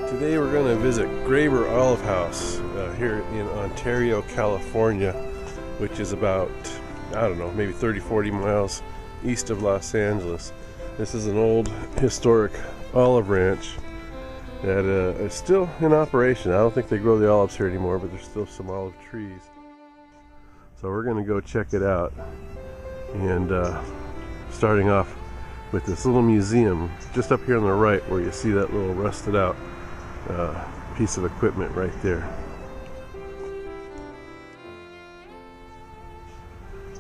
Today we're going to visit Graber Olive House here in Ontario, California, which is about, I don't know, maybe 30-40 miles east of Los Angeles. This is an old historic olive ranch that is still in operation. I don't think they grow the olives here anymore, but there's still some olive trees. So we're going to go check it out, and starting off with this little museum just up here on the right where you see that little rusted out piece of equipment right there.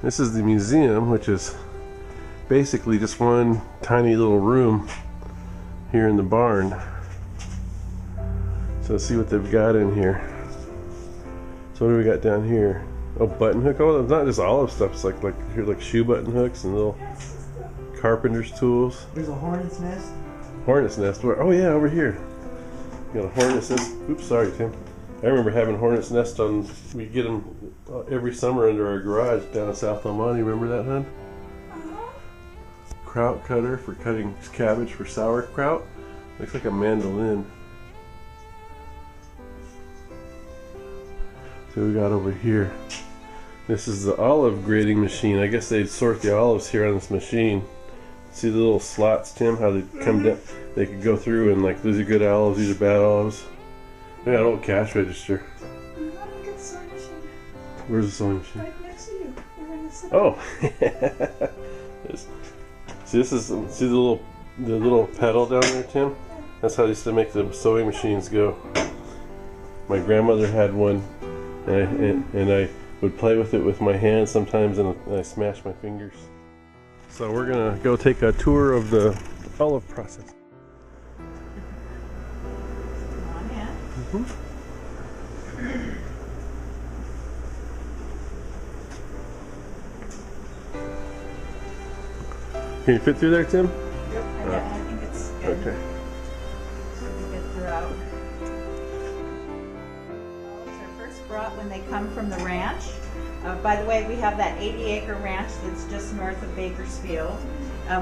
This is the museum, which is basically just one tiny little room here in the barn. So let's see what they've got in here. So what do we got down here? Oh, button hook. Oh, it's not just olive stuff. It's like here, like shoe button hooks and little carpenter's tools. There's a hornet's nest. Hornet's nest. Where? Oh yeah, over here. You got a hornet's nest. Oops, sorry, Tim. I remember having hornet's nest on. We get them every summer under our garage down in South El Monte. Remember that, hon? Kraut cutter for cutting cabbage for sauerkraut. Looks like a mandolin. So we got over here. This is the olive grading machine. I guess they'd sort the olives here on this machine. See the little slots, Tim? How they come down? They could go through and like, these are good olives, these are bad olives. They got an old cash register. Where's the sewing machine? Right next to you. You're gonna sit Oh. See, this is the little pedal down there, Tim. That's how they used to make the sewing machines go. My grandmother had one, and I would play with it with my hands sometimes, and I smashed my fingers. So we're gonna go take a tour of the olive process. Come on in. Can you fit through there, Tim? I think it's good. Okay. Should be good throughout. Olives are first brought when they come from the ranch. By the way, we have that 80-acre ranch that's just north of Bakersfield.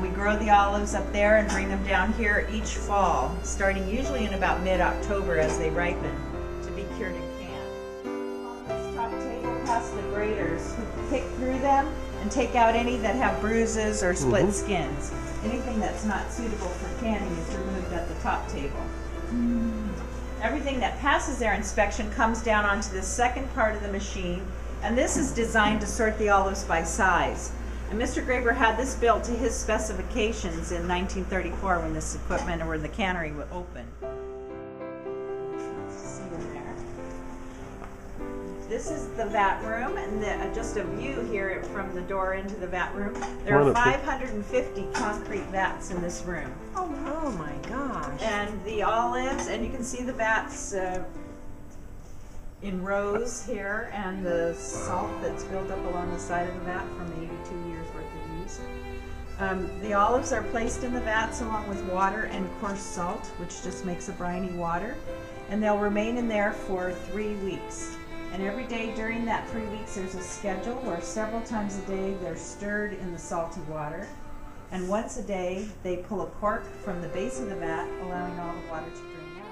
We grow the olives up there and bring them down here each fall, starting usually in about mid-October as they ripen, to be cured and canned. On this top table past the graders, who pick through them and take out any that have bruises or split skins. Anything that's not suitable for canning is removed at the top table. Everything that passes their inspection comes down onto the second part of the machine, and this is designed to sort the olives by size. And Mr. Graber had this built to his specifications in 1934 when this equipment, or when the cannery would open. See in there. This is the vat room, and just a view here from the door into the vat room. There are 550 concrete vats in this room. Oh my gosh. And the olives, and you can see the vats in rows here, and the salt that's built up along the side of the vat from 82 years worth of use. The olives are placed in the vats along with water and coarse salt, which just makes a briny water, and they'll remain in there for 3 weeks. And every day during that 3 weeks there's a schedule where several times a day they're stirred in the salty water, and once a day they pull a cork from the base of the vat, allowing all the water to drain out.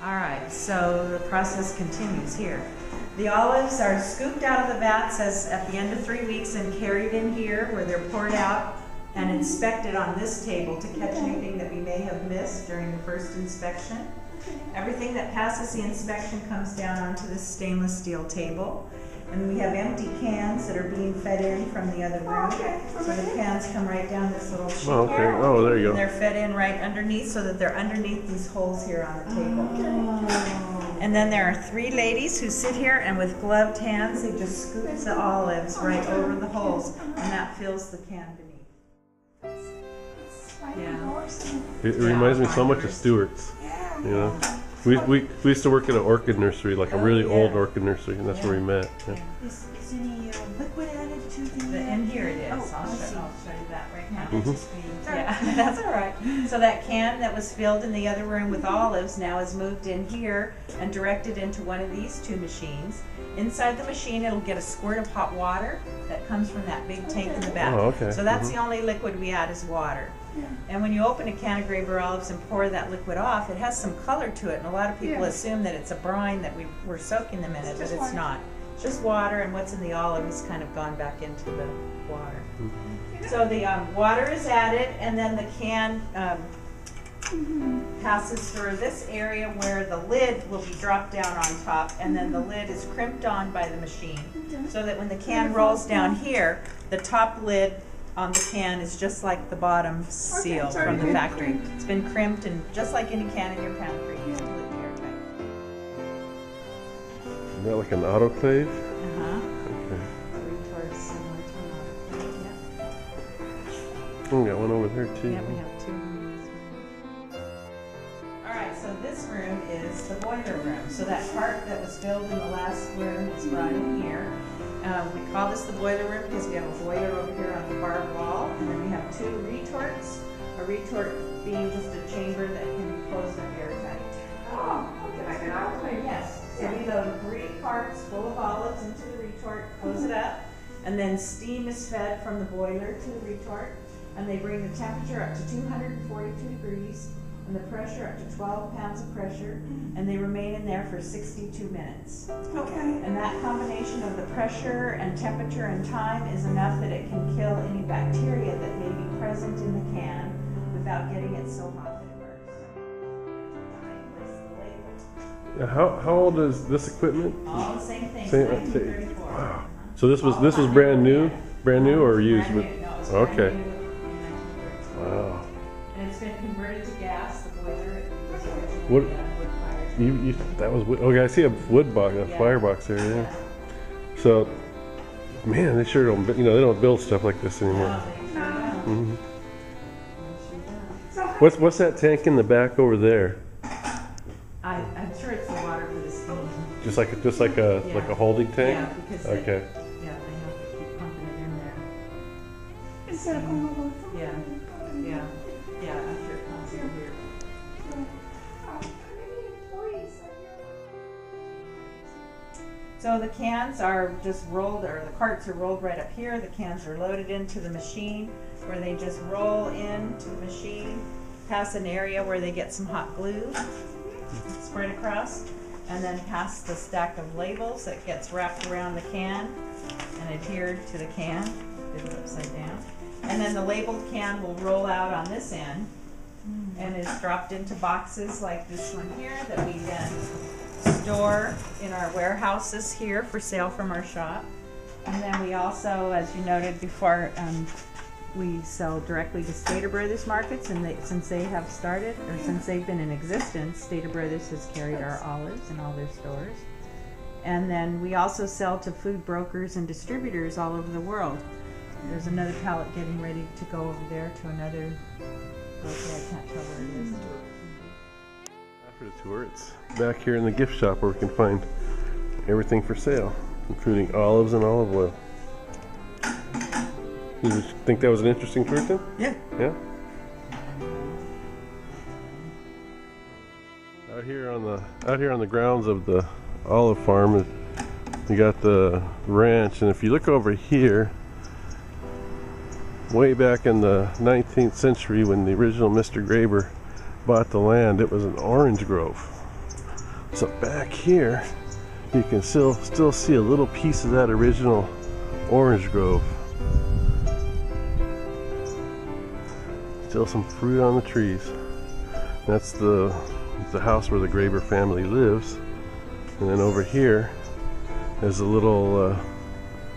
Alright, so the process continues here. The olives are scooped out of the vats at the end of 3 weeks and carried in here, where they're poured out and inspected on this table to catch anything that we may have missed during the first inspection. Everything that passes the inspection comes down onto this stainless steel table. And we have empty cans that are being fed in from the other room. So the cans come right down this little chute. Oh, okay. Oh, there you go. And they're fed in right underneath, so that they're underneath these holes here on the table. And then there are 3 ladies who sit here, and with gloved hands they just scoop the olives right over the holes, and that fills the can beneath. Yeah. It reminds me so much of Stewart's. You know, we used to work at an orchid nursery, like a really old orchid nursery, and that's where we met. Yeah. Is any liquid added to the... And here it is. Oh, I'll I see. show you that right now. Sorry. Yeah, that's all right. So that can that was filled in the other room with olives now is moved in here and directed into one of these 2 machines. Inside the machine, it'll get a squirt of hot water that comes from that big tank in the back. Oh, okay. So that's the only liquid we add is water. And when you open a can of Graber olives and pour that liquid off, it has some color to it, and a lot of people assume that it's a brine that we're soaking them in it, but it's not. It's just water, and what's in the olive has kind of gone back into the water. So the water is added, and then the can passes through this area where the lid will be dropped down on top, and then the lid is crimped on by the machine, so that when the can rolls down here, the top lid on the can is just like the bottom seal from the factory. It's been crimped, and just like any can in your pantry, it's completely airtight. Is that like an autoclave? Uh-huh. Okay. Retorts similar to an autoclave, yeah. Oh, we got one over there too. Yeah, we have two in this room. All right, so this room is the boiler room. So that part that was filled in the last room is brought in here. We call this the boiler room because we have a boiler over here on the far wall, and then we have two retorts. A retort being just a chamber that can be closed up airtight. Oh, okay, like an autoclave. Yes. So we load 3 carts full of olives into the retort, close it up, and then steam is fed from the boiler to the retort, and they bring the temperature up to 242 degrees and the pressure up to 12 pounds of pressure, and they remain in there for 62 minutes. Okay. And that combination of the pressure and temperature and time is enough that it can kill any bacteria that may be present in the can without getting it so hot that it bursts. Yeah, how old is this equipment? All the same thing, Same- 1934. Wow. So this was brand new or used? Brand With, new. No, it's okay. brand new in 1934. Wow. And it's been converted to gas, the boiler. It was What- originally wood fired. You that was wood. Okay, I see a wood box, a firebox there. Yeah. So, man, they sure don't. They don't build stuff like this anymore. No, they sure don't. Mhm. They sure don't. What's that tank in the back over there? I'm sure it's the water for the steam. Just like a holding tank. Yeah, because Okay. they have to keep pumping it in there. Instead of going over. Yeah, after it comes in here. So the cans are just rolled, or the carts are rolled right up here. The cans are loaded into the machine, where they just roll into the machine, pass an area where they get some hot glue, spread across, and then past the stack of labels that gets wrapped around the can and adhered to the can. Did it upside down. And then the labeled can will roll out on this end and is dropped into boxes like this one here that we then store in our warehouses here for sale from our shop. And then we also, as you noted before, we sell directly to Stater Brothers markets, and since they have started, or since they've been in existence, Stater Brothers has carried our olives in all their stores. And then we also sell to food brokers and distributors all over the world. There's another pallet getting ready to go over there to another broker. I can't tell where it is. After the tour, it's back here in the gift shop where we can find everything for sale, including olives and olive oil. You think that was an interesting tour, Tim? Yeah. Yeah? Out here on the grounds of the olive farm, you got the ranch, and if you look over here, way back in the 19th century when the original Mr. Graber bought the land, it was an orange grove. So back here, you can still see a little piece of that original orange grove. Still some fruit on the trees. That's the house where the Graber family lives. And then over here is a little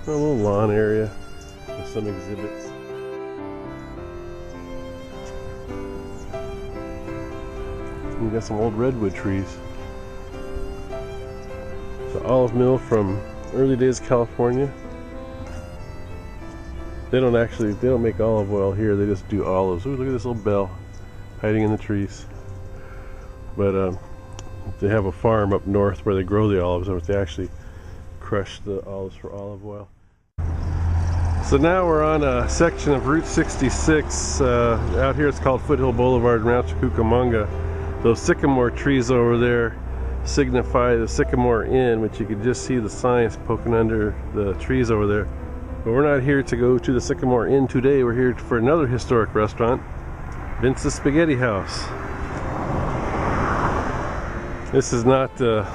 lawn area with some exhibits. You got some old redwood trees. The olive mill from early days of California. They don't make olive oil here, they just do olives. Ooh, look at this little bell hiding in the trees. But they have a farm up north where they grow the olives, and they actually crush the olives for olive oil. So now we're on a section of Route 66. Out here it's called Foothill Boulevard in Rancho Cucamonga. Those sycamore trees over there signify the Sycamore Inn, which you can just see the signs poking under the trees over there. But we're not here to go to the Sycamore Inn today. We're here for another historic restaurant, Vince's Spaghetti House. This is not the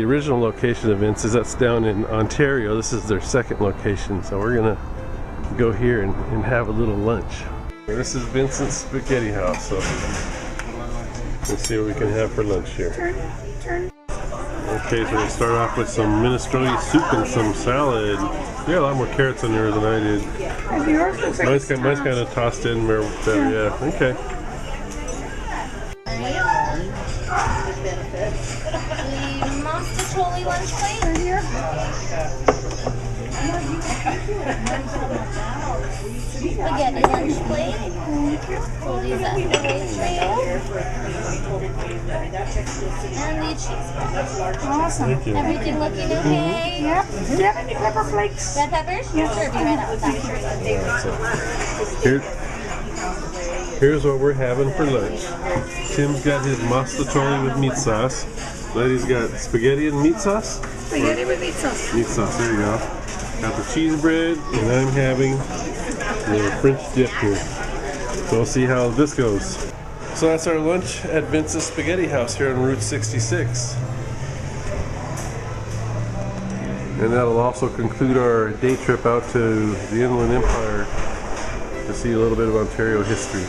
original location of Vince's. That's down in Ontario. This is their second location. So we're gonna go here and have a little lunch. This is Vincent's Spaghetti House. So let's see what we can have for lunch here. Okay, so we'll start off with some minestrone soup and some salad. You got a lot more carrots on yours than I did. Mine's kind of tossed in there, yeah. Okay. The Monster lunch plate right here. Spaghetti lunch plate. We'll do that for and the cheese. Awesome. Everything looking okay? Yep. Do you have any pepper flakes? Red peppers? Yes. Sure, be right out with that. Here's what we're having for lunch. Tim's got his masticcioli with meat sauce. Lady's got spaghetti and meat sauce? Spaghetti with meat sauce. Meat sauce, there you go. Got the cheese bread, and I'm having the French dip here. So we'll see how this goes. So that's our lunch at Vince's Spaghetti House here on Route 66. And that'll also conclude our day trip out to the Inland Empire to see a little bit of Ontario history.